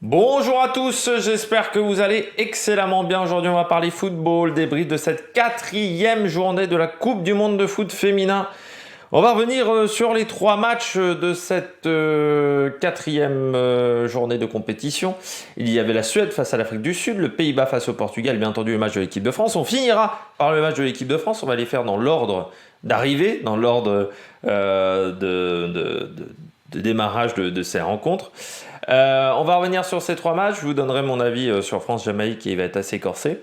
Bonjour à tous, j'espère que vous allez excellemment bien. Aujourd'hui, on va parler football, débrief de cette 4e journée de la Coupe du Monde de foot féminin. On va revenir sur les 3 matchs de cette 4e journée de compétition. Il y avait la Suède face à l'Afrique du Sud, le Pays-Bas face au Portugal, bien entendu le match de l'équipe de France. On finira par le match de l'équipe de France, on va les faire dans l'ordre d'arrivée, dans l'ordre de démarrage de ces rencontres. On va revenir sur ces 3 matchs. Je vous donnerai mon avis sur France-Jamaïque qui va être assez corsé.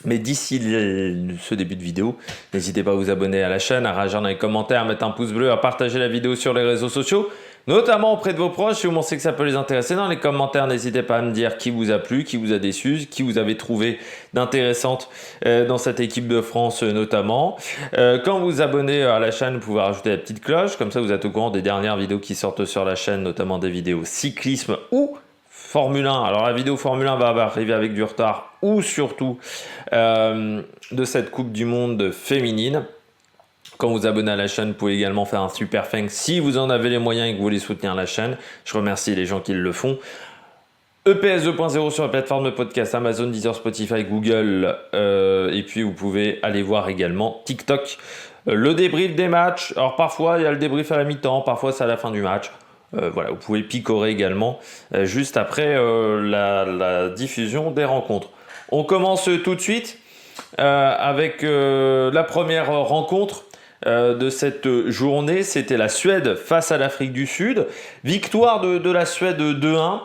Mais d'ici ce début de vidéo, n'hésitez pas à vous abonner à la chaîne, à réagir dans les commentaires, à mettre un pouce bleu, à partager la vidéo sur les réseaux sociaux, notamment auprès de vos proches. Si vous pensez que ça peut les intéresser, dans les commentaires, n'hésitez pas à me dire qui vous a plu, qui vous a déçu, qui vous avez trouvé d'intéressante dans cette équipe de France notamment. Quand vous vous abonnez à la chaîne, vous pouvez rajouter la petite cloche, comme ça vous êtes au courant des dernières vidéos qui sortent sur la chaîne, notamment des vidéos cyclisme ou Formule 1. Alors la vidéo Formule 1 va arriver avec du retard ou surtout de cette Coupe du Monde féminine. Quand vous abonnez à la chaîne, vous pouvez également faire un super thanks si vous en avez les moyens et que vous voulez soutenir la chaîne. Je remercie les gens qui le font. EPS 2.0 sur la plateforme de podcast Amazon, Deezer, Spotify, Google. Et puis vous pouvez aller voir également TikTok. Le débrief des matchs. Alors parfois il y a le débrief à la mi-temps, parfois c'est à la fin du match. Voilà, vous pouvez picorer également juste après la diffusion des rencontres. On commence tout de suite avec la première rencontre de cette journée. C'était la Suède face à l'Afrique du Sud. Victoire de la Suède 2-1.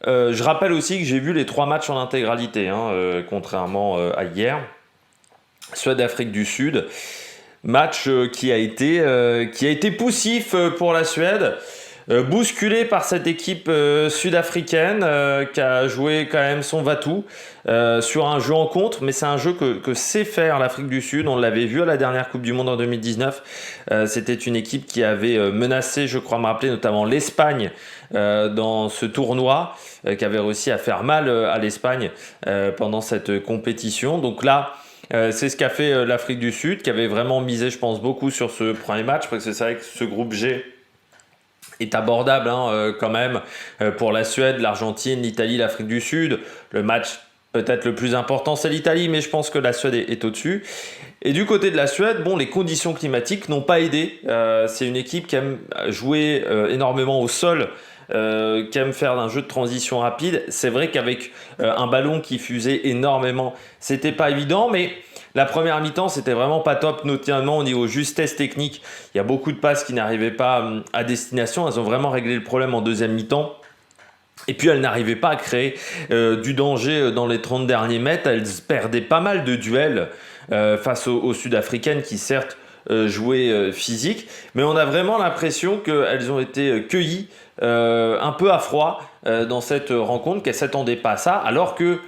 Je rappelle aussi que j'ai vu les 3 matchs en intégralité, contrairement à hier. Suède-Afrique du Sud. Match qui a été poussif pour la Suède. Bousculé par cette équipe sud-africaine qui a joué quand même son va-tout sur un jeu en contre, mais c'est un jeu que sait faire l'Afrique du Sud. On l'avait vu à la dernière Coupe du Monde en 2019. C'était une équipe qui avait menacé, je crois me rappeler, notamment l'Espagne dans ce tournoi, qui avait réussi à faire mal à l'Espagne pendant cette compétition. Donc là, c'est ce qu'a fait l'Afrique du Sud, qui avait vraiment misé, je pense, beaucoup sur ce premier match, parce que c'est vrai que ce groupe G est abordable quand même pour la Suède, l'Argentine, l'Italie, l'Afrique du Sud. Le match peut-être le plus important, c'est l'Italie, mais je pense que la Suède est au-dessus. Et du côté de la Suède, les conditions climatiques n'ont pas aidé. C'est une équipe qui aime jouer énormément au sol, qui aime faire un jeu de transition rapide. C'est vrai qu'avec un ballon qui fusait énormément, c'était pas évident, mais la première mi-temps, c'était vraiment pas top, notamment au niveau justesse technique. Il y a beaucoup de passes qui n'arrivaient pas à destination. Elles ont vraiment réglé le problème en deuxième mi-temps. Et puis elles n'arrivaient pas à créer du danger dans les 30 derniers mètres. Elles perdaient pas mal de duels face aux Sud-Africaines qui certes jouaient physique. Mais on a vraiment l'impression qu'elles ont été cueillies un peu à froid dans cette rencontre, qu'elles ne s'attendaient pas à ça. Alors que,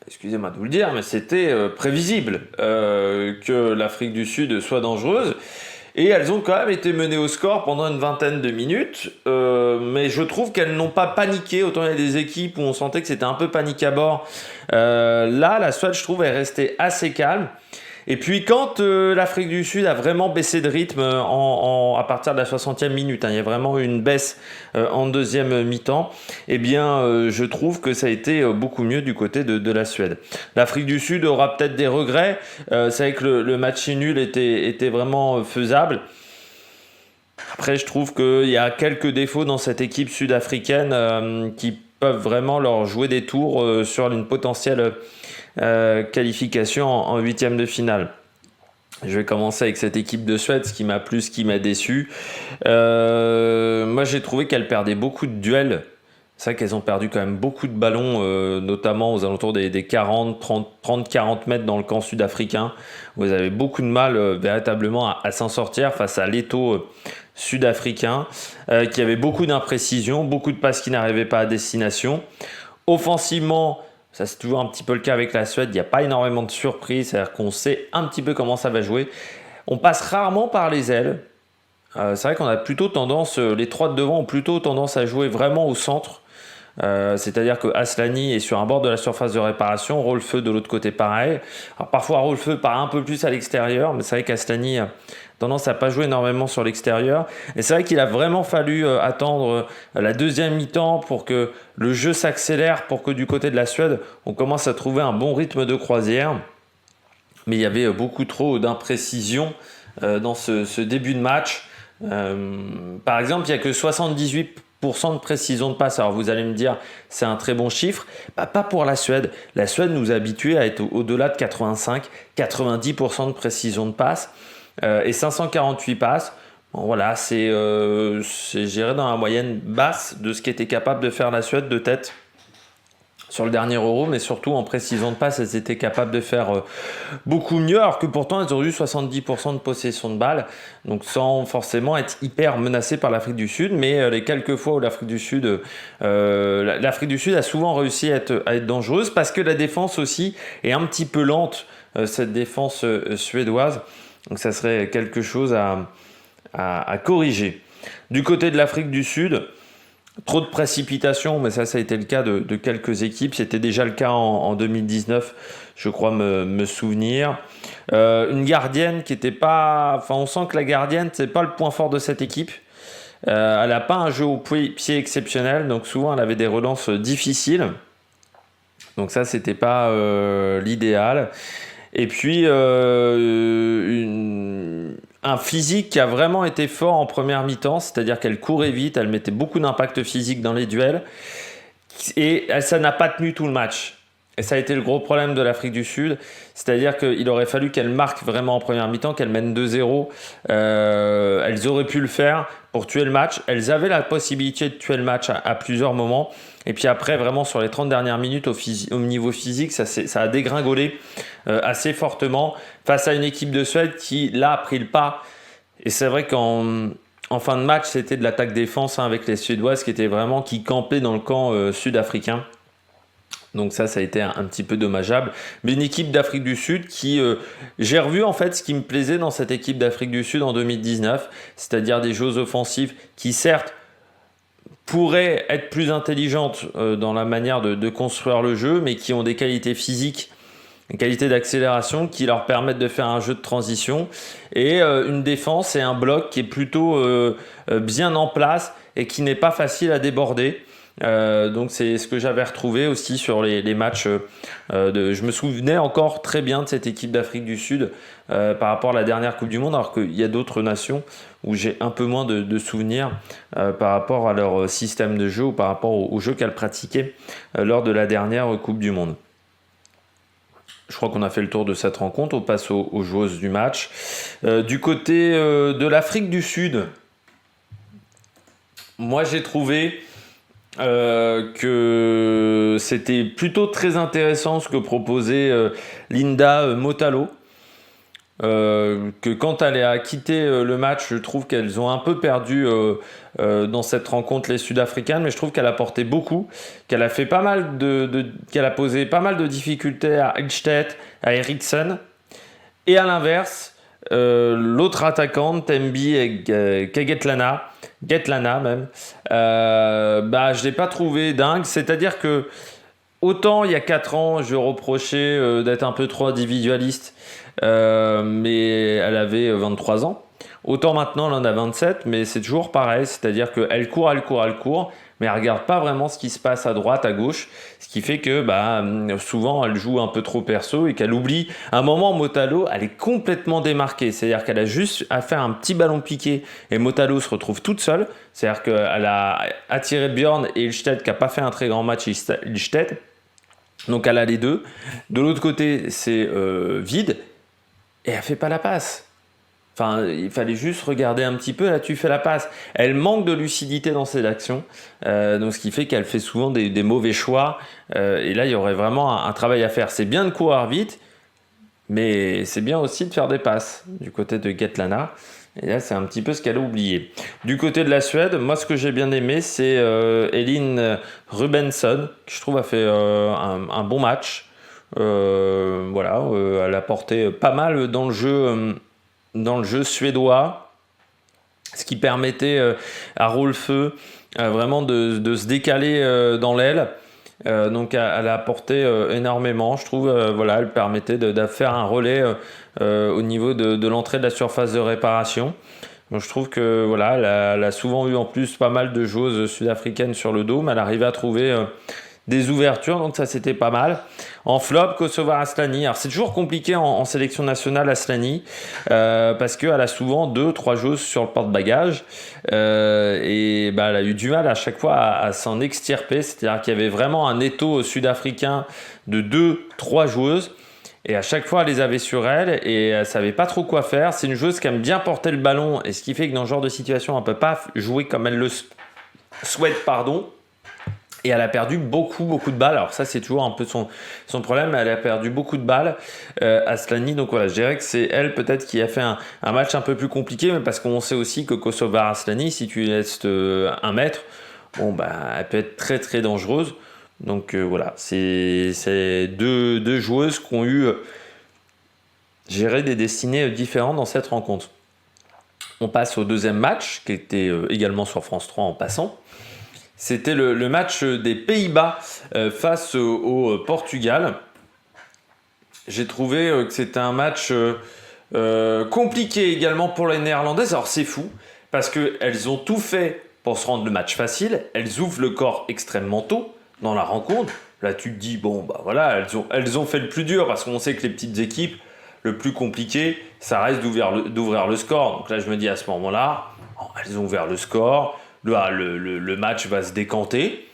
excusez-moi de vous le dire, mais c'était prévisible que l'Afrique du Sud soit dangereuse. Et elles ont quand même été menées au score pendant une vingtaine de minutes. Mais je trouve qu'elles n'ont pas paniqué. Autant il y a des équipes où on sentait que c'était un peu panique à bord. Là, la Suède, je trouve, est restée assez calme. Et puis quand l'Afrique du Sud a vraiment baissé de rythme à partir de la 60e minute, il y a vraiment eu une baisse en deuxième mi-temps, eh bien je trouve que ça a été beaucoup mieux du côté de la Suède. L'Afrique du Sud aura peut-être des regrets, c'est vrai que le match nul était vraiment faisable. Après je trouve qu'il y a quelques défauts dans cette équipe sud-africaine qui peuvent vraiment leur jouer des tours sur une potentielle qualification en 8e de finale. Je vais commencer avec cette équipe de Suède, ce qui m'a plu, ce qui m'a déçu. Moi j'ai trouvé qu'elles perdaient beaucoup de duels. C'est vrai qu'elles ont perdu quand même beaucoup de ballons, notamment aux alentours des 30-40 mètres dans le camp sud-africain. Vous avez beaucoup de mal véritablement à s'en sortir face à l'étau sud-africain, qui avait beaucoup d'imprécisions, beaucoup de passes qui n'arrivaient pas à destination. Offensivement, ça c'est toujours un petit peu le cas avec la Suède, il n'y a pas énormément de surprises, c'est-à-dire qu'on sait un petit peu comment ça va jouer. On passe rarement par les ailes. C'est vrai qu'on a plutôt tendance, les 3 de devant ont plutôt tendance à jouer vraiment au centre. C'est-à-dire que Aslani est sur un bord de la surface de réparation, Rolfö de l'autre côté pareil. Alors parfois Rolfö part un peu plus à l'extérieur, mais c'est vrai qu'Aslani a tendance à pas jouer énormément sur l'extérieur. Et c'est vrai qu'il a vraiment fallu attendre la deuxième mi-temps pour que le jeu s'accélère, pour que du côté de la Suède, on commence à trouver un bon rythme de croisière. Mais il y avait beaucoup trop d'imprécisions dans ce début de match. Par exemple, il n'y a que 78% de précision de passe. Alors vous allez me dire, c'est un très bon chiffre. Pas pour la Suède. La Suède nous a habitués à être au-delà de 85-90% de précision de passe. Et 548 passes. Bon, voilà, c'est géré dans la moyenne basse de ce qu'était capable de faire la Suède de tête sur le dernier Euro, mais surtout en précision de passe, elles étaient capables de faire beaucoup mieux, alors que pourtant elles ont eu 70% de possession de balle, donc sans forcément être hyper menacées par l'Afrique du Sud, mais les quelques fois où l'Afrique du Sud a souvent réussi à être dangereuse, parce que la défense aussi est un petit peu lente, cette défense suédoise, donc ça serait quelque chose à corriger. Du côté de l'Afrique du Sud, trop de précipitations, mais ça a été le cas de quelques équipes. C'était déjà le cas en 2019, je crois me souvenir. Une gardienne qui n'était pas... Enfin, on sent que la gardienne, c'est pas le point fort de cette équipe. Elle n'a pas un jeu au pied exceptionnel, donc souvent elle avait des relances difficiles. Donc ça, c'était pas l'idéal. Et puis, un physique qui a vraiment été fort en première mi-temps, c'est-à-dire qu'elle courait vite, elle mettait beaucoup d'impact physique dans les duels, et ça n'a pas tenu tout le match. Et ça a été le gros problème de l'Afrique du Sud, c'est-à-dire qu'il aurait fallu qu'elle marque vraiment en première mi-temps, qu'elle mène 2-0. Elles auraient pu le faire pour tuer le match. Elles avaient la possibilité de tuer le match à plusieurs moments. Et puis après, vraiment sur les 30 dernières minutes au niveau physique, ça a dégringolé assez fortement face à une équipe de Suède qui, là, a pris le pas. Et c'est vrai qu'en fin de match, c'était de l'attaque-défense avec les Suédoises qui campaient dans le camp sud-africain. Donc ça a été un petit peu dommageable. Mais une équipe d'Afrique du Sud qui... j'ai revu en fait ce qui me plaisait dans cette équipe d'Afrique du Sud en 2019, c'est-à-dire des joueuses offensives qui certes pourraient être plus intelligentes dans la manière de construire le jeu, mais qui ont des qualités physiques, une qualité d'accélération qui leur permettent de faire un jeu de transition et une défense et un bloc qui est plutôt bien en place et qui n'est pas facile à déborder. Donc c'est ce que j'avais retrouvé aussi sur les matchs je me souvenais encore très bien de cette équipe d'Afrique du Sud par rapport à la dernière Coupe du Monde, alors qu'il y a d'autres nations où j'ai un peu moins de souvenirs par rapport à leur système de jeu ou par rapport au jeu qu'elles pratiquaient lors de la dernière Coupe du Monde. Je crois qu'on a fait le tour de cette rencontre, on passe aux joueuses du match. Du côté de l'Afrique du Sud, moi j'ai trouvé que c'était plutôt très intéressant ce que proposait Linda Motalo, que quand elle a quitté le match, je trouve qu'elles ont un peu perdu dans cette rencontre les Sud-Africaines, mais je trouve qu'elle a apporté beaucoup, qu'elle a fait pas mal qu'elle a posé pas mal de difficultés à Ilstedt, à Eriksson, et à l'inverse, l'autre attaquante, Tembi et Getlana même, je l'ai pas trouvé dingue. C'est-à-dire que autant il y a 4 ans, je reprochais d'être un peu trop individualiste, mais elle avait 23 ans. Autant maintenant, elle en a 27, mais c'est toujours pareil. C'est-à-dire qu'elle court, mais elle regarde pas vraiment ce qui se passe à droite, à gauche, ce qui fait que souvent elle joue un peu trop perso et qu'elle oublie. À un moment, Motalo, elle est complètement démarquée, c'est-à-dire qu'elle a juste à faire un petit ballon piqué et Motalo se retrouve toute seule, c'est-à-dire qu'elle a attiré Björn et Ilstedt qui n'a pas fait un très grand match, Ilstedt, donc elle a les deux. De l'autre côté, c'est vide et elle fait pas la passe. Enfin, il fallait juste regarder un petit peu, là tu fais la passe. Elle manque de lucidité dans ses actions, donc ce qui fait qu'elle fait souvent des mauvais choix. Et là, il y aurait vraiment un travail à faire. C'est bien de courir vite, mais c'est bien aussi de faire des passes du côté de Getlana. Et là, c'est un petit peu ce qu'elle a oublié. Du côté de la Suède, moi, ce que j'ai bien aimé, c'est Elin Rubensson, qui je trouve a fait un bon match. Elle a porté pas mal dans le jeu suédois, ce qui permettait à Rolfö vraiment de se décaler dans l'aile. Donc elle a apporté énormément, je trouve. Voilà, elle permettait de faire un relais au niveau de l'entrée de la surface de réparation. Donc je trouve que voilà, elle a souvent eu en plus pas mal de joueuses sud-africaines sur le dos, mais elle arrivait à trouver des ouvertures, donc ça c'était pas mal. En flop, Kosova Asllani. Alors c'est toujours compliqué en sélection nationale Asllani parce qu'elle a souvent 2-3 joueuses sur le porte-bagages et bah, elle a eu du mal à chaque fois à s'en extirper, c'est-à-dire qu'il y avait vraiment un étau sud-africain de 2-3 joueuses. Et à chaque fois, elle les avait sur elle et elle savait pas trop quoi faire. C'est une joueuse qui aime bien porter le ballon et ce qui fait que dans ce genre de situation, elle peut pas jouer comme elle le souhaite, pardon. Et elle a perdu beaucoup de balles. Alors ça, c'est toujours un peu son problème. Elle a perdu beaucoup de balles, Asllani. Donc voilà, je dirais que c'est elle peut-être qui a fait un match un peu plus compliqué, mais parce qu'on sait aussi que Kosova Asllani, si tu laisses 1 mètre, bon bah, elle peut être très très dangereuse. Donc voilà, c'est deux joueuses qui ont eu géré des destinées différentes dans cette rencontre. On passe au deuxième match, qui était également sur France 3 en passant. C'était le match des Pays-Bas face au Portugal. J'ai trouvé que c'était un match compliqué également pour les Néerlandaises. Alors c'est fou, parce qu'elles ont tout fait pour se rendre le match facile. Elles ouvrent le corps extrêmement tôt dans la rencontre. Là tu te dis, bon bah voilà, elles ont fait le plus dur, parce qu'on sait que les petites équipes, le plus compliqué, ça reste d'ouvrir le score. Donc là je me dis à ce moment-là, elles ont ouvert le score. Le match va se décanter.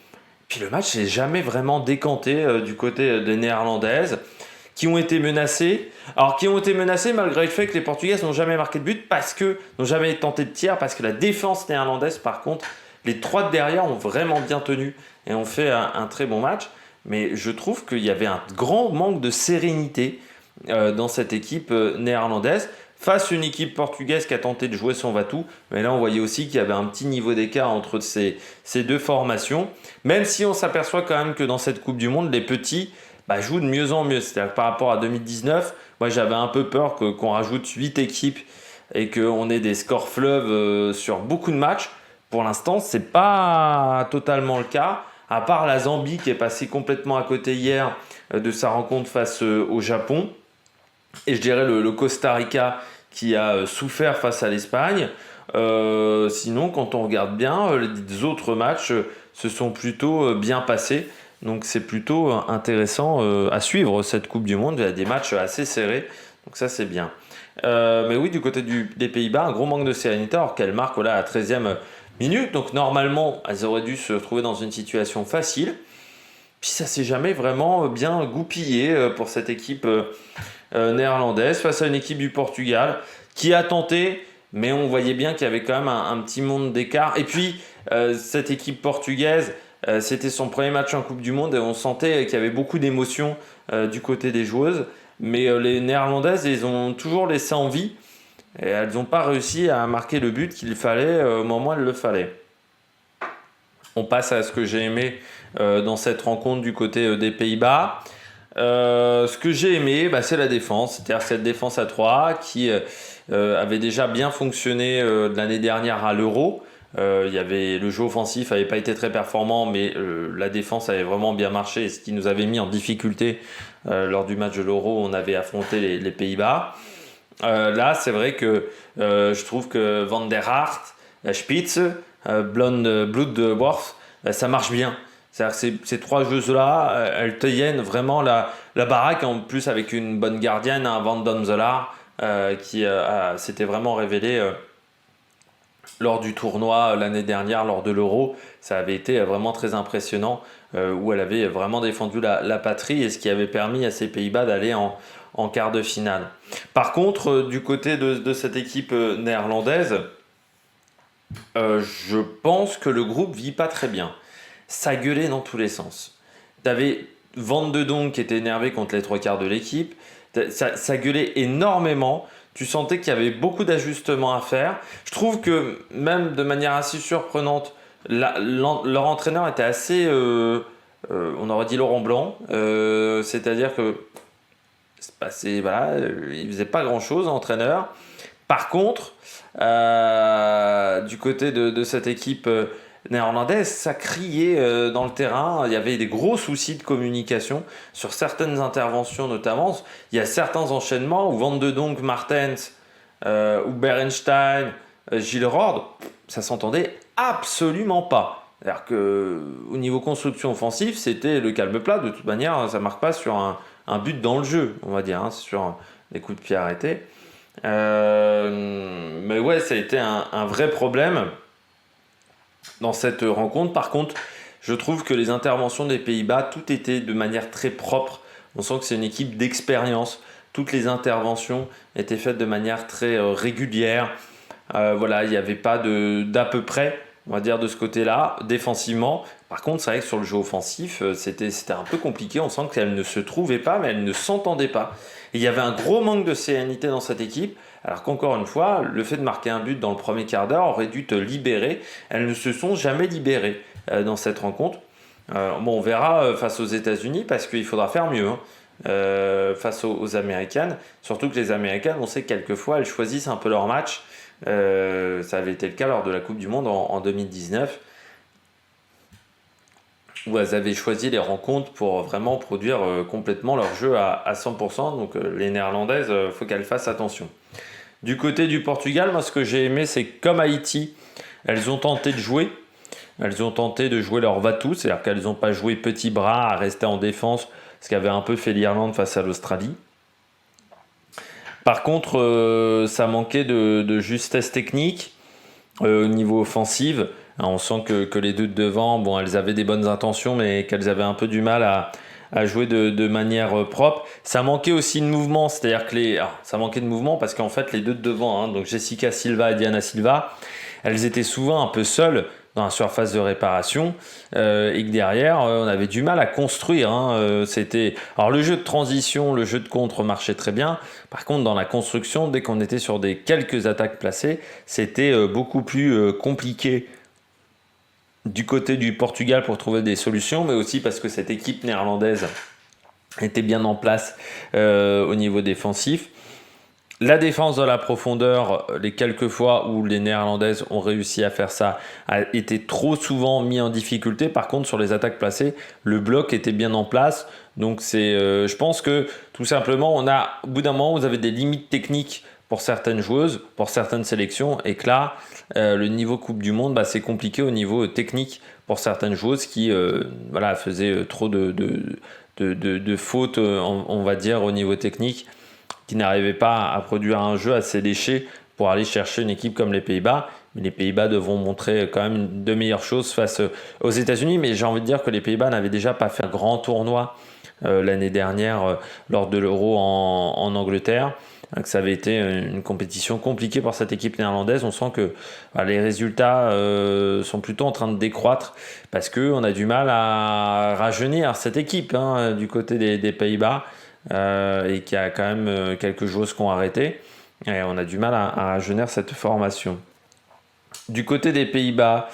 Puis le match n'est jamais vraiment décanté du côté des Néerlandaises, qui ont été menacées. Alors, qui ont été menacées malgré le fait que les Portugaises n'ont jamais marqué de but, n'ont jamais tenté de tir, parce que la défense néerlandaise, par contre, les 3 de derrière ont vraiment bien tenu et ont fait un très bon match. Mais je trouve qu'il y avait un grand manque de sérénité dans cette équipe néerlandaise, face à une équipe portugaise qui a tenté de jouer son va-tout. Mais là, on voyait aussi qu'il y avait un petit niveau d'écart entre ces deux formations. Même si on s'aperçoit quand même que dans cette Coupe du Monde, les petits jouent de mieux en mieux. C'est-à-dire que par rapport à 2019, moi j'avais un peu peur qu'on rajoute 8 équipes et qu'on ait des scores fleuves sur beaucoup de matchs. Pour l'instant, ce n'est pas totalement le cas. À part la Zambie qui est passée complètement à côté hier de sa rencontre face au Japon. Et je dirais le Costa Rica qui a souffert face à l'Espagne. Sinon, quand on regarde bien, les autres matchs se sont plutôt bien passés. Donc c'est plutôt intéressant à suivre cette Coupe du Monde. Il y a des matchs assez serrés. Donc ça, c'est bien. Mais oui, du côté des Pays-Bas, un gros manque de sérénité, alors qu'elles marquent à la 13e minute. Donc normalement, elles auraient dû se trouver dans une situation facile. Puis ça s'est jamais vraiment bien goupillé pour cette équipe néerlandaise face à une équipe du Portugal qui a tenté, mais on voyait bien qu'il y avait quand même un petit monde d'écart. Et puis cette équipe portugaise, c'était son premier match en Coupe du Monde et on sentait qu'il y avait beaucoup d'émotions du côté des joueuses. Mais les Néerlandaises, elles ont toujours laissé en vie et elles n'ont pas réussi à marquer le but qu'il fallait au moment où il le fallait. On passe à ce que j'ai aimé dans cette rencontre du côté des Pays-Bas. Ce que j'ai aimé, c'est la défense. C'est-à-dire cette défense à 3 qui avait déjà bien fonctionné l'année dernière à l'Euro. Le jeu offensif n'avait pas été très performant, mais la défense avait vraiment bien marché, ce qui nous avait mis en difficulté lors du match de l'Euro où on avait affronté les Pays-Bas. Là, c'est vrai que je trouve que Van der Hart, Spitz, Bloodworth, ça marche bien. C'est-à-dire que ces 3 joueuses-là, elles tiennent vraiment la baraque, en plus avec une bonne gardienne, Van Donzelaar, qui s'était vraiment révélé lors du tournoi l'année dernière, lors de l'Euro. Ça avait été vraiment très impressionnant, où elle avait vraiment défendu la patrie et ce qui avait permis à ces Pays-Bas d'aller en quart de finale. Par contre, du côté de cette équipe néerlandaise, je pense que le groupe vit pas très bien. Ça gueulait dans tous les sens. T'avais Van de Donk qui était énervé contre les 3 quarts de l'équipe. Ça gueulait énormément. Tu sentais qu'il y avait beaucoup d'ajustements à faire. Je trouve que même de manière assez surprenante, leur entraîneur était assez, on aurait dit Laurent Blanc. C'est-à-dire que il faisait pas grand-chose, l'entraîneur. Par contre, du côté de cette équipe néerlandaise, ça criait dans le terrain. Il y avait des gros soucis de communication sur certaines interventions notamment. Il y a certains enchaînements où Van de Donk, Martens, ou Berenstein, Gilles Rord, ça s'entendait absolument pas. C'est-à-dire qu'au niveau construction offensive, c'était le calme plat. De toute manière, ça ne marque pas sur un but dans le jeu, on va dire, hein, sur des coups de pied arrêtés. Mais ouais, ça a été un vrai problème dans cette rencontre. Par contre, je trouve que les interventions des Pays-Bas, tout était de manière très propre. On sent que c'est une équipe d'expérience. Toutes les interventions étaient faites de manière très régulière. Voilà, il n'y avait pas d'à peu près, on va dire, de ce côté-là, défensivement. Par contre, c'est vrai que sur le jeu offensif, c'était un peu compliqué. On sent qu'elle ne se trouvait pas, mais elle ne s'entendait pas. Et il y avait un gros manque de sérénité dans cette équipe. Alors qu'encore une fois, le fait de marquer un but dans le premier quart d'heure aurait dû te libérer. Elles ne se sont jamais libérées dans cette rencontre. Bon, on verra face aux États-Unis parce qu'il faudra faire mieux, hein, face aux Américaines. Surtout que les Américaines, on sait que quelquefois, elles choisissent un peu leur match. Ça avait été le cas lors de la Coupe du Monde en 2019, où elles avaient choisi les rencontres pour vraiment produire complètement leur jeu à 100%. Donc les Néerlandaises, il faut qu'elles fassent attention. Du côté du Portugal, moi ce que j'ai aimé, c'est que comme Haïti, elles ont tenté de jouer. Elles ont tenté de jouer leur va-tout, c'est-à-dire qu'elles n'ont pas joué petit bras à rester en défense, ce qu'avait un peu fait l'Irlande face à l'Australie. Par contre, ça manquait de justesse technique au niveau offensif. On sent que les deux de devant, bon, elles avaient des bonnes intentions, mais qu'elles avaient un peu du mal à jouer de manière propre. Ça manquait aussi de mouvement, c'est-à-dire que ça manquait de mouvement parce qu'en fait, les deux de devant, hein, donc Jessica Silva et Diana Silva, elles étaient souvent un peu seules dans la surface de réparation et que derrière on avait du mal à construire, hein. Alors le jeu de transition, le jeu de contre marchait très bien. Par contre dans la construction, dès qu'on était sur des quelques attaques placées, c'était beaucoup plus compliqué du côté du Portugal pour trouver des solutions, mais aussi parce que cette équipe néerlandaise était bien en place au niveau défensif. La défense dans la profondeur, les quelques fois où les Néerlandaises ont réussi à faire ça, a été trop souvent mis en difficulté. Par contre, sur les attaques placées, le bloc était bien en place. Donc, je pense que tout simplement, au bout d'un moment, vous avez des limites techniques pour certaines joueuses, pour certaines sélections, et que là, le niveau Coupe du Monde, c'est compliqué au niveau technique pour certaines joueuses qui faisaient trop de fautes, on va dire, au niveau technique, qui n'arrivaient pas à produire un jeu assez léché pour aller chercher une équipe comme les Pays-Bas. Mais les Pays-Bas devront montrer quand même de meilleures choses face aux États-Unis. Mais j'ai envie de dire que les Pays-Bas n'avaient déjà pas fait un grand tournoi l'année dernière lors de l'Euro en Angleterre. Que ça avait été une compétition compliquée pour cette équipe néerlandaise. On sent que les résultats sont plutôt en train de décroître parce qu'on a du mal à rajeunir cette équipe du côté des Pays-Bas. Et qu'il y a quand même quelques joueuses qui ont arrêté et on a du mal à rajeunir cette formation. Du côté des Pays-Bas,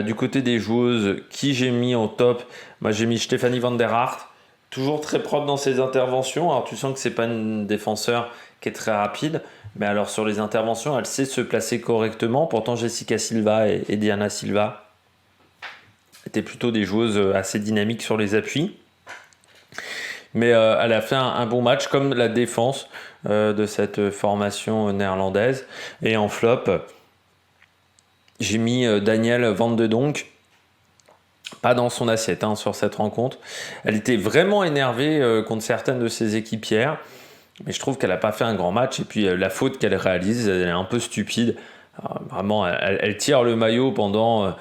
du côté des joueuses qui j'ai mis en top, moi j'ai mis Stefanie van der Hart, toujours très propre dans ses interventions. Alors tu sens que c'est pas une défenseur qui est très rapide, mais alors sur les interventions elle sait se placer correctement. Pourtant Jessica Silva et Diana Silva étaient plutôt des joueuses assez dynamiques sur les appuis. Mais elle a fait un bon match, comme la défense de cette formation néerlandaise. Et en flop, j'ai mis Danielle Van de Donk, pas dans son assiette sur cette rencontre. Elle était vraiment énervée contre certaines de ses équipières, mais je trouve qu'elle n'a pas fait un grand match. Et puis la faute qu'elle réalise, elle est un peu stupide. Alors, vraiment, elle tire le maillot pendant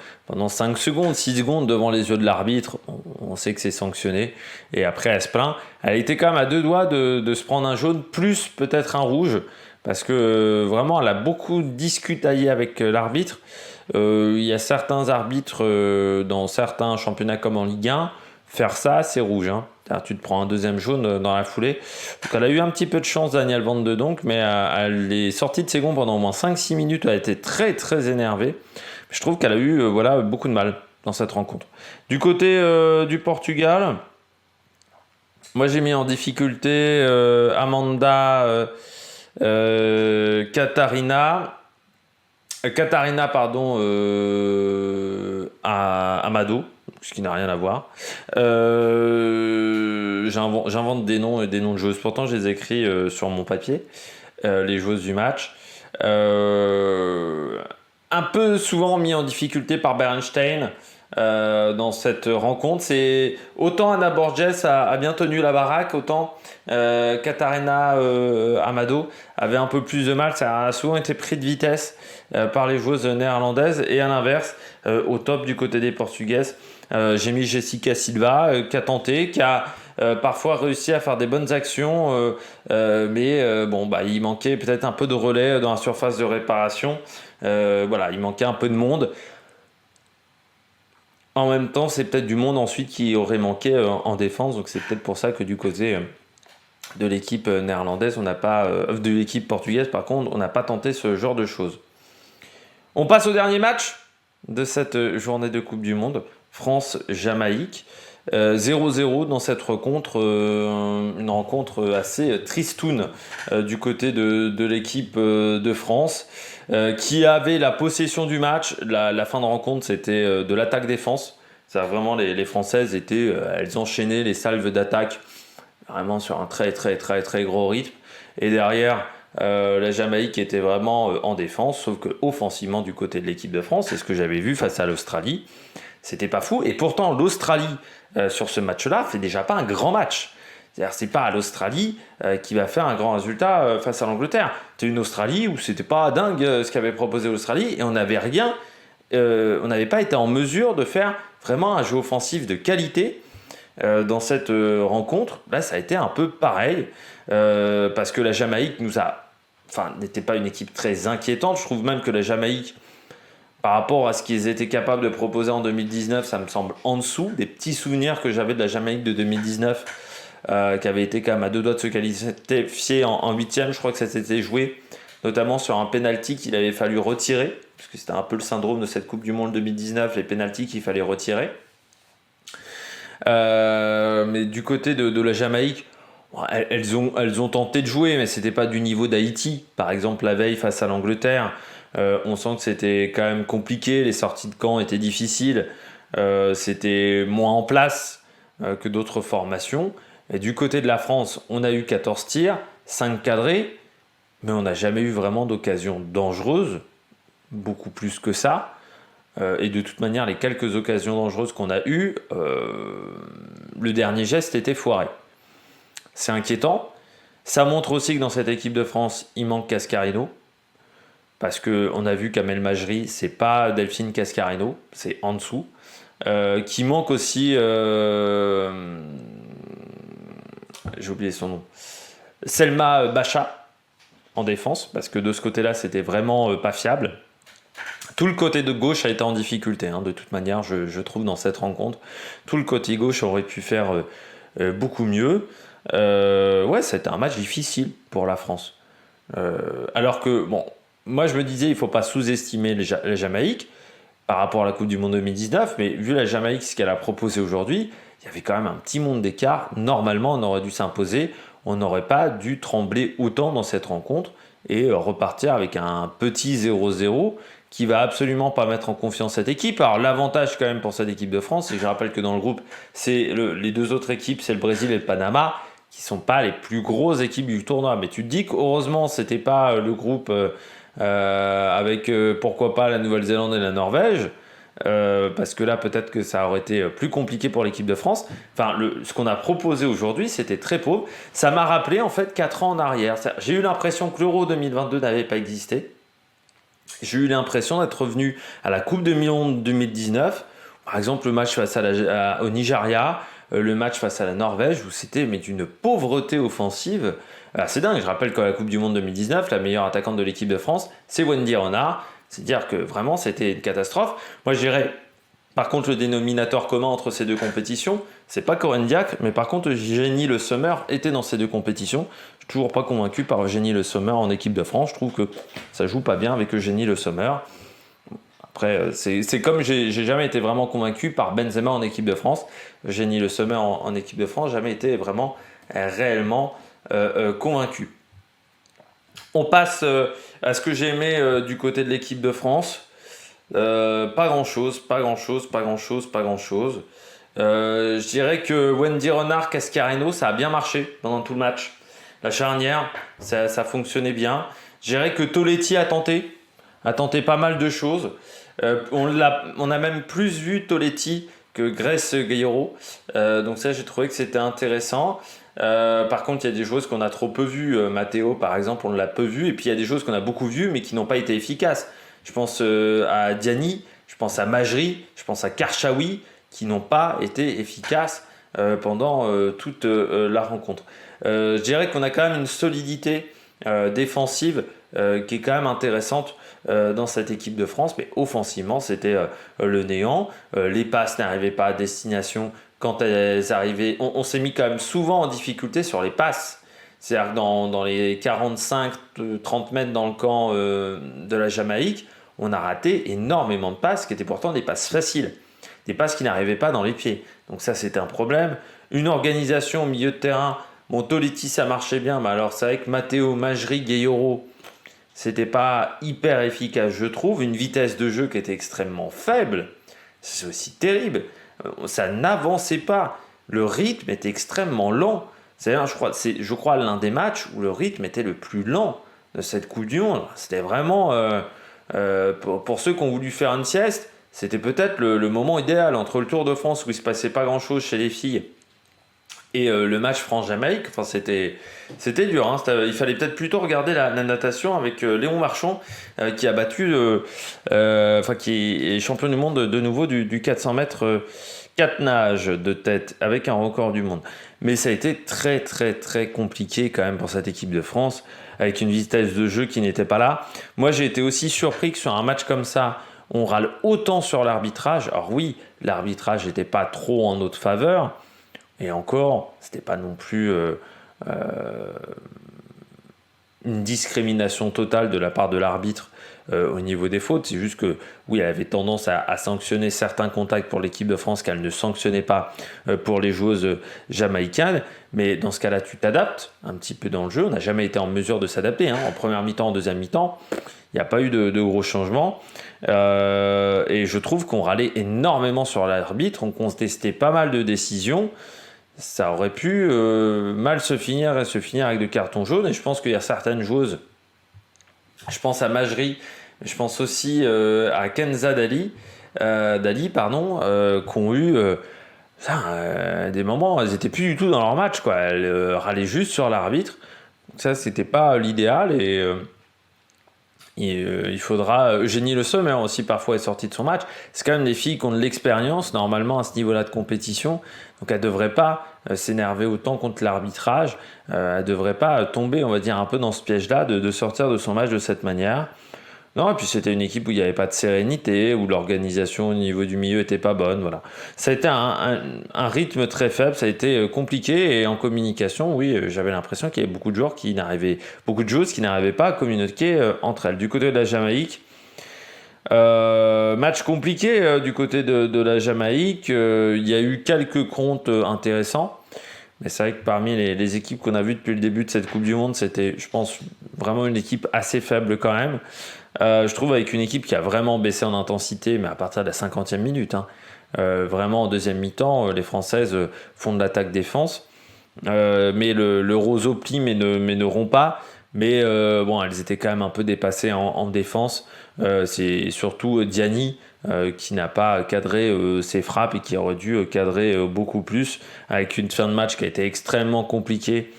5 secondes, 6 secondes devant les yeux de l'arbitre. On sait que c'est sanctionné. Et après, elle se plaint. Elle était quand même à 2 doigts de se prendre un jaune, plus peut-être un rouge. Parce que vraiment, elle a beaucoup discutaillé avec l'arbitre. Il y a certains arbitres dans certains championnats comme en Ligue 1. Faire ça, c'est rouge. Tu te prends un deuxième jaune dans la foulée. Donc elle a eu un petit peu de chance, Danielle Van de Donk, mais elle est sortie de ses gonds pendant au moins 5-6 minutes. Elle a été très très énervée. Je trouve qu'elle a eu beaucoup de mal dans cette rencontre. Du côté du Portugal, moi j'ai mis en difficulté Amanda Catarina, Katharina, pardon, à Amado, ce qui n'a rien à voir. J'invente des noms de joueuses. Pourtant, je les écris sur mon papier, les joueuses du match. Un peu souvent mis en difficulté par Bernstein dans cette rencontre. C'est autant Anna Borges a bien tenu la baraque, autant Katharina Amado avait un peu plus de mal. Ça a souvent été pris de vitesse par les joueuses néerlandaises. Et à l'inverse, au top du côté des Portugaises, j'ai mis Jessica Silva qui a tenté, qui a parfois réussi à faire des bonnes actions, mais il manquait peut-être un peu de relais dans la surface de réparation. Il manquait un peu de monde. En même temps, c'est peut-être du monde ensuite qui aurait manqué en défense, donc c'est peut-être pour ça que du côté de l'équipe néerlandaise, de l'équipe portugaise, par contre, on n'a pas tenté ce genre de choses. On passe au dernier match de cette journée de Coupe du Monde, France-Jamaïque. 0-0 dans cette rencontre, une rencontre assez tristoune du côté de l'équipe de France, qui avait la possession du match. La fin de rencontre, c'était de l'attaque-défense. Ça, vraiment, les Françaises elles enchaînaient les salves d'attaque vraiment sur un très très très très gros rythme. Et derrière, la Jamaïque était vraiment en défense, sauf que offensivement du côté de l'équipe de France, c'est ce que j'avais vu face à l'Australie. C'était pas fou. Et pourtant, l'Australie, sur ce match-là, fait déjà pas un grand match. C'est-à-dire, c'est pas à l'Australie qui va faire un grand résultat face à l'Angleterre. C'est une Australie où c'était pas dingue ce qu'avait proposé l'Australie et on n'avait rien, on n'avait pas été en mesure de faire vraiment un jeu offensif de qualité dans cette rencontre. Là, ça a été un peu pareil parce que la Jamaïque n'était pas une équipe très inquiétante. Je trouve même que la Jamaïque, par rapport à ce qu'ils étaient capables de proposer en 2019, ça me semble en dessous. Des petits souvenirs que j'avais de la Jamaïque de 2019, qui avait été quand même à 2 doigts de se qualifier en 8e. Je crois que ça s'était joué notamment sur un penalty qu'il avait fallu retirer, parce que c'était un peu le syndrome de cette Coupe du Monde 2019, les penaltys qu'il fallait retirer. Mais du côté de la Jamaïque, elles ont tenté de jouer, mais c'était pas du niveau d'Haïti, par exemple la veille face à l'Angleterre. On sent que c'était quand même compliqué, les sorties de camp étaient difficiles, c'était moins en place que d'autres formations. Et du côté de la France, on a eu 14 tirs, 5 cadrés, mais on n'a jamais eu vraiment d'occasion dangereuse, beaucoup plus que ça. Et de toute manière, les quelques occasions dangereuses qu'on a eues, le dernier geste était foiré. C'est inquiétant. Ça montre aussi que dans cette équipe de France, il manque Cascarino. Parce qu'on a vu qu'Amel Majri, c'est pas Delphine Cascarino, c'est en dessous. Qui manque aussi, j'ai oublié son nom, Selma Bacha en défense, parce que de ce côté-là, c'était vraiment pas fiable. Tout le côté de gauche a été en difficulté, de toute manière, je trouve, dans cette rencontre. Tout le côté gauche aurait pu faire beaucoup mieux. C'était un match difficile pour la France. Alors que, moi, je me disais, il ne faut pas sous-estimer la Jamaïque par rapport à la Coupe du Monde 2019, mais vu la Jamaïque, ce qu'elle a proposé aujourd'hui, il y avait quand même un petit monde d'écart. Normalement, on aurait dû s'imposer. On n'aurait pas dû trembler autant dans cette rencontre et repartir avec un petit 0-0 qui va absolument pas mettre en confiance cette équipe. Alors, l'avantage quand même pour cette équipe de France, c'est que je rappelle que dans le groupe, les deux autres équipes, c'est le Brésil et le Panama, qui ne sont pas les plus grosses équipes du tournoi. Mais tu te dis qu'heureusement, ce n'était pas le groupe... avec pourquoi pas la Nouvelle-Zélande et la Norvège, parce que là peut-être que ça aurait été plus compliqué pour l'équipe de France. Ce qu'on a proposé aujourd'hui, c'était très pauvre. Ça m'a rappelé en fait 4 ans en arrière. J'ai eu l'impression que l'Euro 2022 n'avait pas existé. J'ai eu l'impression d'être revenu à la Coupe du Monde 2019, par exemple le match face au Nigeria, le match face à la Norvège, où c'était d'une pauvreté offensive. C'est dingue, je rappelle qu'à la Coupe du Monde 2019, la meilleure attaquante de l'équipe de France, c'est Wendy Renard. C'est-à-dire que vraiment, c'était une catastrophe. Moi, je dirais, par contre, le dénominateur commun entre ces deux compétitions, c'est pas Corinne Diacre, mais par contre, Eugénie Le Sommer était dans ces deux compétitions. Je suis toujours pas convaincu par Eugénie Le Sommer en équipe de France. Je trouve que ça joue pas bien avec Eugénie Le Sommer. Après, c'est comme j'ai jamais été vraiment convaincu par Benzema en équipe de France. Eugénie Le Sommer en équipe de France, jamais été vraiment réellement convaincu. On passe à ce que j'ai aimé du côté de l'équipe de France. Pas grand-chose. Je dirais que Wendy Renard, Cascarino, ça a bien marché pendant tout le match. La charnière, ça fonctionnait bien. Je dirais que Toletti a tenté pas mal de choses. On a même plus vu Toletti que Grace Gayoro. Donc ça, j'ai trouvé que c'était intéressant. Par contre, il y a des choses qu'on a trop peu vues. Matteo, par exemple, on l'a peu vu. Et puis, il y a des choses qu'on a beaucoup vues, mais qui n'ont pas été efficaces. Je pense à Diani, je pense à Majri, je pense à Karchaoui, qui n'ont pas été efficaces pendant toute la rencontre. Je dirais qu'on a quand même une solidité défensive qui est quand même intéressante dans cette équipe de France, mais offensivement c'était le néant. Les passes n'arrivaient pas à destination quand elles arrivaient. On s'est mis quand même souvent en difficulté sur les passes. C'est-à-dire que dans les 45-30 mètres dans le camp de la Jamaïque, on a raté énormément de passes qui étaient pourtant des passes faciles, des passes qui n'arrivaient pas dans les pieds. Donc ça, c'était un problème. Une organisation au milieu de terrain. Bon, Toletti, ça marchait bien, mais alors c'est vrai que Matteo, Majri, Gayoro, c'était pas hyper efficace, je trouve. Une vitesse de jeu qui était extrêmement faible. C'est aussi terrible. Ça n'avançait pas. Le rythme était extrêmement lent. C'est je crois l'un des matchs où le rythme était le plus lent de cette Coupe du Monde. C'était vraiment... pour ceux qui ont voulu faire une sieste, c'était peut-être le moment idéal entre le Tour de France où il ne se passait pas grand-chose chez les filles et le match France-Jamaïque. Enfin, c'était dur. Hein. Il fallait peut-être plutôt regarder la natation avec Léon Marchand qui a battu, qui est champion du monde de nouveau du 400 mètres 4 nages de tête avec un record du monde. Mais ça a été très très très compliqué quand même pour cette équipe de France avec une vitesse de jeu qui n'était pas là. Moi, j'ai été aussi surpris que sur un match comme ça, on râle autant sur l'arbitrage. Alors oui, l'arbitrage n'était pas trop en notre faveur. Et encore, c'était pas non plus une discrimination totale de la part de l'arbitre au niveau des fautes. C'est juste que, oui, elle avait tendance à sanctionner certains contacts pour l'équipe de France qu'elle ne sanctionnait pas pour les joueuses jamaïcaines. Mais dans ce cas-là, tu t'adaptes un petit peu dans le jeu. On n'a jamais été en mesure de s'adapter. Hein. En première mi-temps, en deuxième mi-temps, il n'y a pas eu de gros changements. Et je trouve qu'on râlait énormément sur l'arbitre. On contestait pas mal de décisions. Ça aurait pu mal se finir avec de cartons jaunes. Et je pense qu'il y a certaines joueuses, je pense à Majri, je pense aussi à Kenza Dali, qui ont eu des moments, elles n'étaient plus du tout dans leur match, quoi. Elles râlaient juste sur l'arbitre. Donc ça, c'était pas l'idéal. Et il faudra... Eugénie Le Sommer aussi parfois est sortie de son match. C'est quand même des filles qui ont de l'expérience normalement à ce niveau-là de compétition. Donc elles ne devraient pas s'énerver autant contre l'arbitrage. Elles ne devraient pas tomber, on va dire, un peu dans ce piège-là de sortir de son match de cette manière. Non, et puis c'était une équipe où il n'y avait pas de sérénité, où l'organisation au niveau du milieu n'était pas bonne. Voilà. Ça a été un rythme très faible, ça a été compliqué. Et en communication, oui, j'avais l'impression qu'il y avait beaucoup de joueurs beaucoup de joueuses qui n'arrivaient pas à communiquer entre elles. Du côté de la Jamaïque, match compliqué du côté de la Jamaïque. Il y a eu quelques comptes intéressants. Mais c'est vrai que parmi les équipes qu'on a vues depuis le début de cette Coupe du Monde, c'était, je pense, vraiment une équipe assez faible quand même. Je trouve avec une équipe qui a vraiment baissé en intensité, mais à partir de la 50e minute. Hein. Vraiment en deuxième mi-temps, les Françaises font de l'attaque-défense. Mais le roseau plie mais ne rompt pas. Mais bon, elles étaient quand même un peu dépassées en défense. C'est surtout Diani qui n'a pas cadré ses frappes et qui aurait dû cadrer beaucoup plus, avec une fin de match qui a été extrêmement compliquée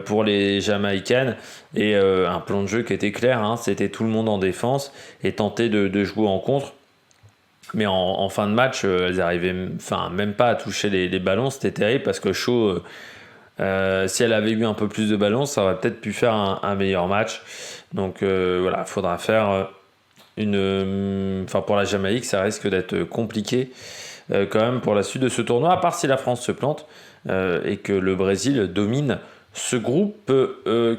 pour les Jamaïcaines et un plan de jeu qui était clair, hein, c'était tout le monde en défense et tenter de jouer en contre. Mais en fin de match, elles arrivaient même pas à toucher les ballons, c'était terrible parce que Shaw, si elle avait eu un peu plus de ballons, ça aurait peut-être pu faire un meilleur match. Donc voilà, il faudra faire pour la Jamaïque, ça risque d'être compliqué quand même pour la suite de ce tournoi, à part si la France se plante et que le Brésil domine ce groupe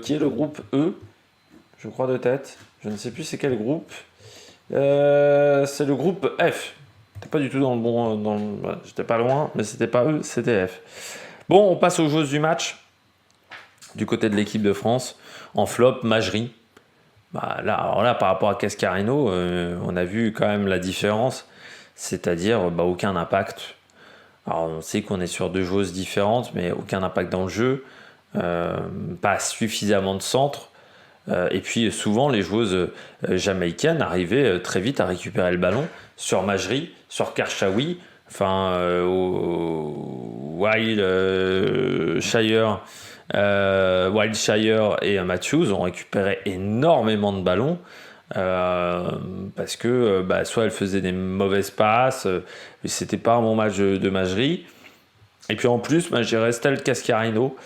qui est le groupe E, je crois de tête. Je ne sais plus c'est quel groupe. C'est le groupe F. T'es pas du tout dans le bon... j'étais pas loin, mais c'était pas E, c'était F. Bon, on passe aux joueuses du match. Du côté de l'équipe de France, en flop, Majri. Alors là, par rapport à Cascarino, on a vu quand même la différence, c'est-à-dire aucun impact. Alors on sait qu'on est sur deux joueuses différentes, mais aucun impact dans le jeu, pas suffisamment de centre. Et puis souvent les joueuses jamaïcaines arrivaient très vite à récupérer le ballon sur Majri, sur Karchaoui, Wildshire et Matthews ont récupéré énormément de ballons parce que soit elles faisaient des mauvaises passes, c'était pas un bon match de Majri. Et puis en plus, j'ai resté le Cascarino.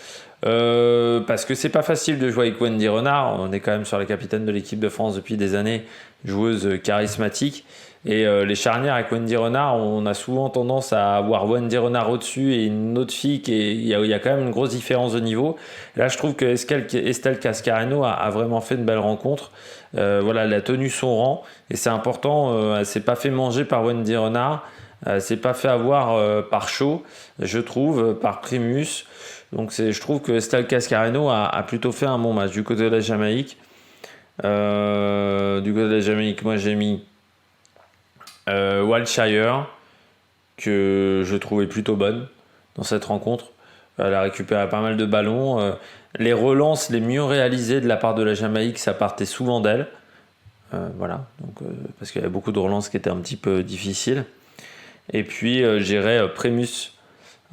Parce que c'est pas facile de jouer avec Wendy Renard. On est quand même sur la capitaine de l'équipe de France depuis des années, joueuse charismatique. Et les charnières avec Wendy Renard, on a souvent tendance à avoir Wendy Renard au-dessus et une autre fille il y a quand même une grosse différence de niveau. Et là, je trouve que Estelle Cascarino a vraiment fait une belle rencontre. Elle a tenu son rang et c'est important. Elle s'est pas fait manger par Wendy Renard. Elle s'est pas fait avoir par Shaw, je trouve, par Primus. Donc je trouve que Estelle Cascarino a plutôt fait un bon match. Du côté de la Jamaïque, moi j'ai mis Wildshire, que je trouvais plutôt bonne dans cette rencontre. Elle a récupéré pas mal de ballons. Les relances les mieux réalisées de la part de la Jamaïque, ça partait souvent d'elle. Parce qu'il y avait beaucoup de relances qui étaient un petit peu difficiles. Et puis j'irai Primus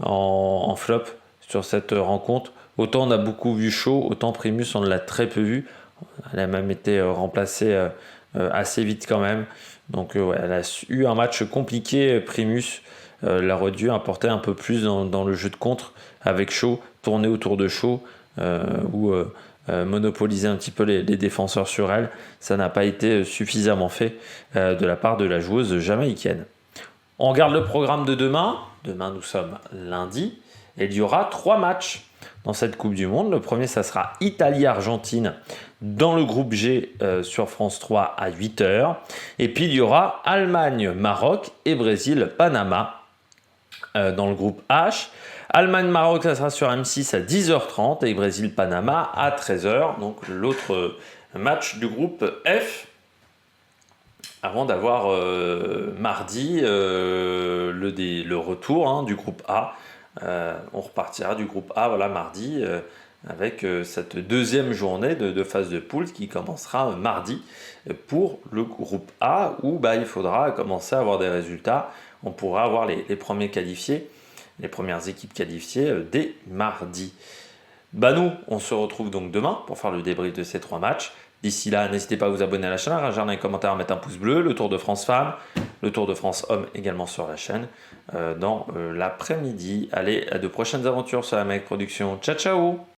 en flop sur cette rencontre. Autant on a beaucoup vu Shaw, autant Primus on l'a très peu vu. Elle a même été remplacée assez vite quand même. Donc elle a eu un match compliqué. Primus elle aurait dû apporter un peu plus dans le jeu de contre avec Shaw, tourner autour de Shaw ou monopoliser un petit peu les défenseurs sur elle. Ça n'a pas été suffisamment fait de la part de la joueuse jamaïcaine. On regarde le programme de demain. Demain nous sommes lundi. Et il y aura 3 matchs dans cette Coupe du Monde. Le premier, ça sera Italie-Argentine dans le groupe G sur France 3 à 8h. Et puis, il y aura Allemagne-Maroc et Brésil-Panama dans le groupe H. Allemagne-Maroc, ça sera sur M6 à 10h30 et Brésil-Panama à 13h. Donc, l'autre match du groupe F. Avant d'avoir mardi le retour du groupe A. On repartira du groupe A mardi avec cette deuxième journée de phase de poule qui commencera mardi pour le groupe A où il faudra commencer à avoir des résultats. On pourra avoir les premiers qualifiés, les premières équipes qualifiées dès mardi. Nous, on se retrouve donc demain pour faire le débrief de ces 3 matchs. D'ici là, n'hésitez pas à vous abonner à la chaîne, à regarder les commentaires, à mettre un pouce bleu. Le Tour de France Femmes, le Tour de France Hommes également sur la chaîne dans l'après-midi. Allez, à de prochaines aventures sur la Mec Production. Ciao, ciao!